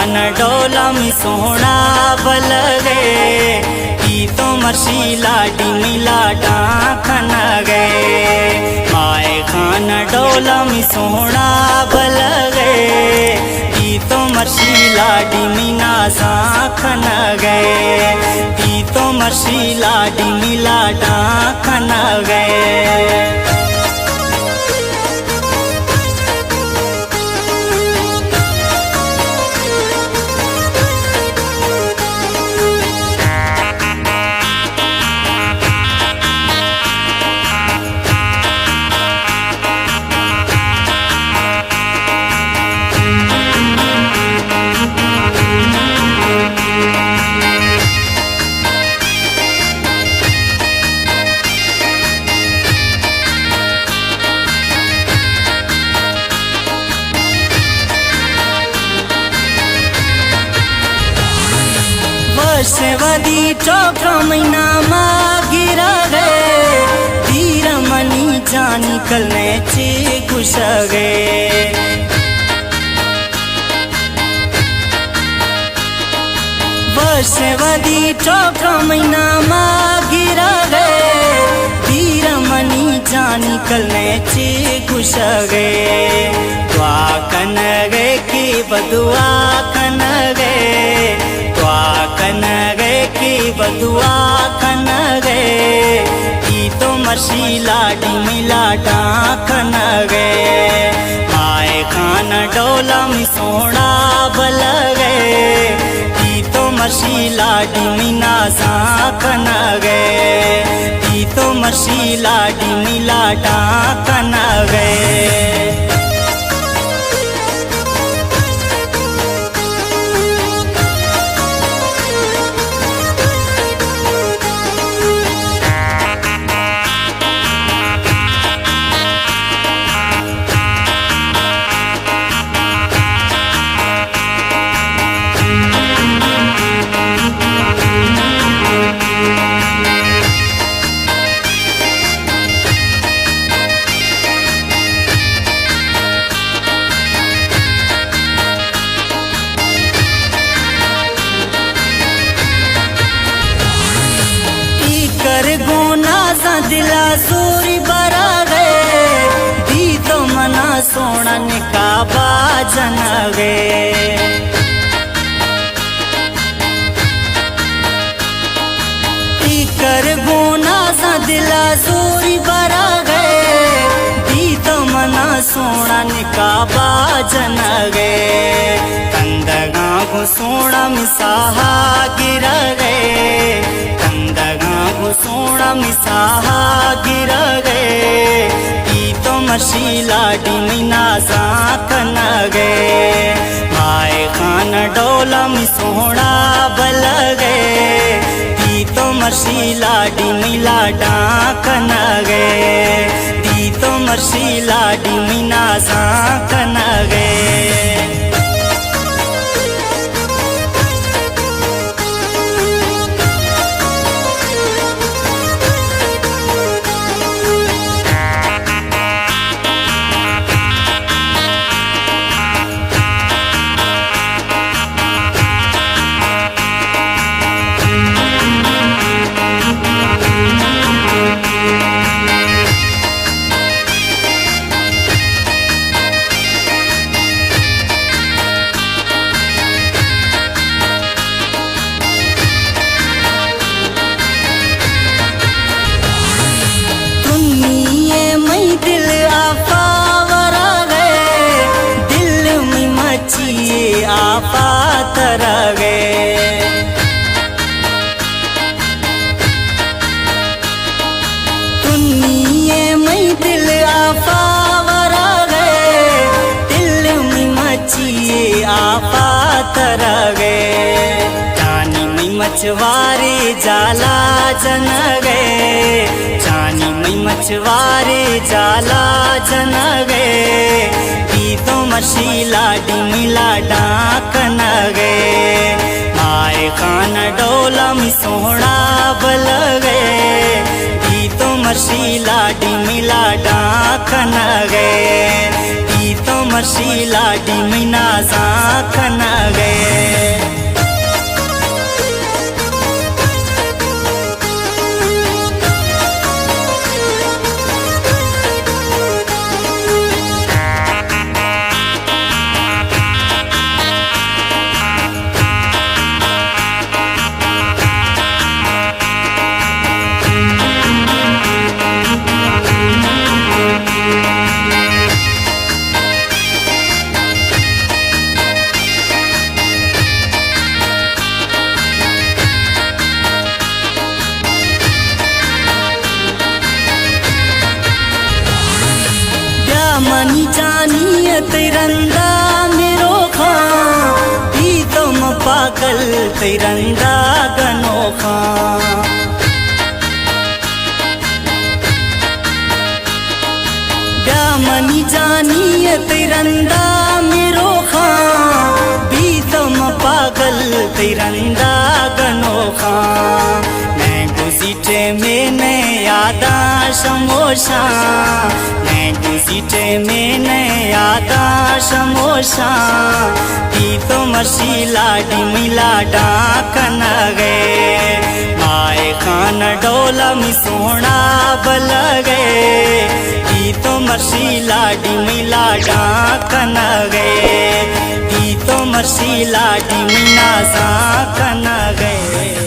खान डोला में सोहना बल गए की तो मर्शीला डिमिला डाखन गए। माए खान डोला में सोहना बल गए की तो मर्शीला डिमिना साखन गए की तो मर्शीला डिमिला डाखन गए। वर्षवदी चौक महीना माँ गिरा गए धीर मनी जानी कल चे घुस गए। वर्षवदी चौक महीना माँ गिरा गए धीर मनी जानी कल चे घुस गए। दुआ कन गए की बदुआ कन गए कन गए की बदुआ कन गए की तो मर्शीला डिमिला डाखन गए। माए खान डोला में सोना बल गए की तो मर्शीला डिमिना साखन गए की तो मर्शीला डिमिला डाखन गए। दिला सूरी बरा गए दी तो मना सोना निकाबा जन गए। कर गुना सा दिला सूरी बरा गए दी तो मना सोना निकाबा जन गए। कंदगा को सोना मिसाहा गिर गए कंदगा को सोना मिसाहा गिर गए की तो मर्शीला डिमिना साखन गए। माए खान डोला में सोना बल गए की तो मर्शीला डिमिला डाखन गए की तो मर्शीला डिमिना साखन गए। आफत रह गए दुनिया में दिल आफावर गए दिल में मचिए आफत रह गए। जानी में मछवारे जाला जन गए जानी में मछवारे जाला जन गए की तो मर्शीला डिमिला डाखन गए। माए खान डोला में सोहना बल गए की तो मर्शीला डिमिला डाखन गए की तो मर्शीला डिमिना साखन गए। तिरंदा मेरो खां ई तो म पागल तिरंदा गनो खां ब्यामनी जानी तिरंदा मेरो खां ई तो म पागल तिरंदा गनो खां मैं गुसीटे में ने यादा समोसा मैं गुसीटे में ने यादा समोसा ई तो मसी लाडी मिला डाकन गए माए खान डोला में सोना बल गए ई तो मसी लाडी मिला डाकन गए ई तो मसी लाडी मिना सा कन गए।